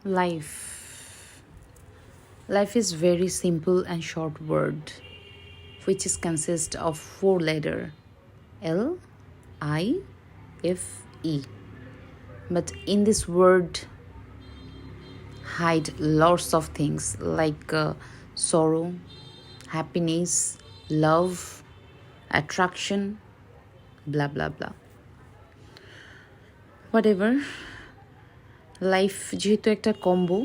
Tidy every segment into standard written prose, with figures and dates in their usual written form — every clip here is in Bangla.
Life. Life is very simple and short word, which is consist of four letter L-I-F-E. But in this word hide lots of things like sorrow, happiness, love, attraction, blah blah blah. Whatever. Life যেহেতু একটা কম্বো,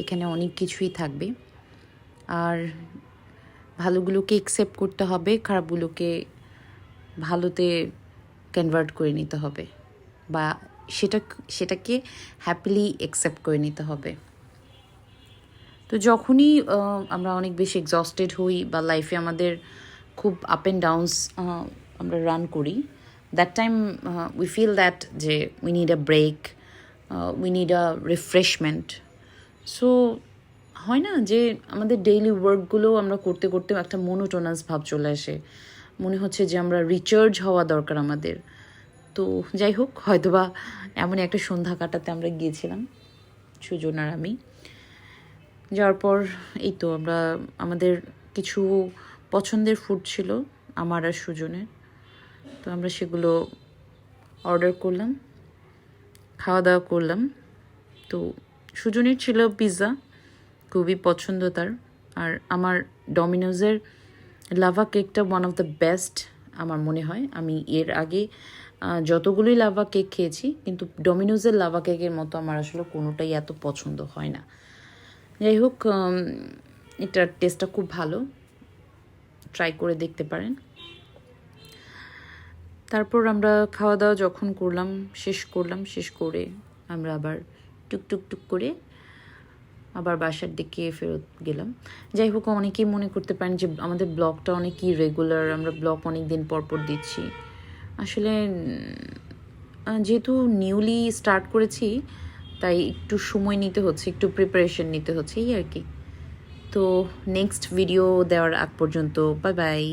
এখানে অনেক কিছুই থাকবে। আর ভালোগুলোকে একসেপ্ট করতে হবে, খারাপগুলোকে ভালোতে কনভার্ট করে নিতে হবে, বা সেটাকে হ্যাপিলি একসেপ্ট করে নিতে হবে। তো যখনই আমরা অনেক বেশি এক্সস্টেড হই বা লাইফে আমাদের খুব আপ অ্যান্ড ডাউনস আমরা রান করি, that time we feel that যে we need a break, we need a refreshment. So হয় না যে আমাদের ডেইলি ওয়ার্কগুলো আমরা করতে করতে একটা মোনোটোনাস ভাব চলে আসে, মনে হচ্ছে যে আমরা রিচার্জ হওয়া দরকার আমাদের। তো যাই হোক, হয়তোবা এমন একটা সন্ধ্যা কাটাতে আমরা গিয়েছিলাম, সুজন আর আমি। যাওয়ার পর এই তো আমরা আমাদের কিছু পছন্দের ফুড ছিল আমার আর সুজনের, তো আমরা সেগুলো অর্ডার করলাম, খাওয়া দাওয়া করলাম। তো সুজনের ছিল পিৎজা, খুবই পছন্দ তার। আর আমার ডমিনোজের লাভা কেকটা ওয়ান অফ দ্য বেস্ট আমার মনে হয়। আমি এর আগে যতগুলোই লাভা কেক খেয়েছি, কিন্তু ডমিনোজের লাভা কেকের মতো আমার আসলে কোনোটাই এত পছন্দ হয় না। যাই হোক, এটার টেস্টটা খুব ভালো, ট্রাই করে দেখতে পারেন। তারপর আমরা খাওয়া দাওয়া যখন শেষ করে আমরা আবার টুক করে আবার বাসার দিকে ফেরত গেলাম। যাই হোক, অনেকেই মনে করতে পারেন যে আমাদের ব্লগটা অনেকই রেগুলার, আমরা ব্লগ অনেক দিন পর দিচ্ছি। আসলে যেহেতু নিউলি স্টার্ট করেছি, তাই একটু সময় নিতে হচ্ছে, একটু প্রিপারেশন নিতে হচ্ছে, এই আর কি। তো নেক্সট ভিডিও দেওয়ার আগ পর্যন্ত বাই বাই।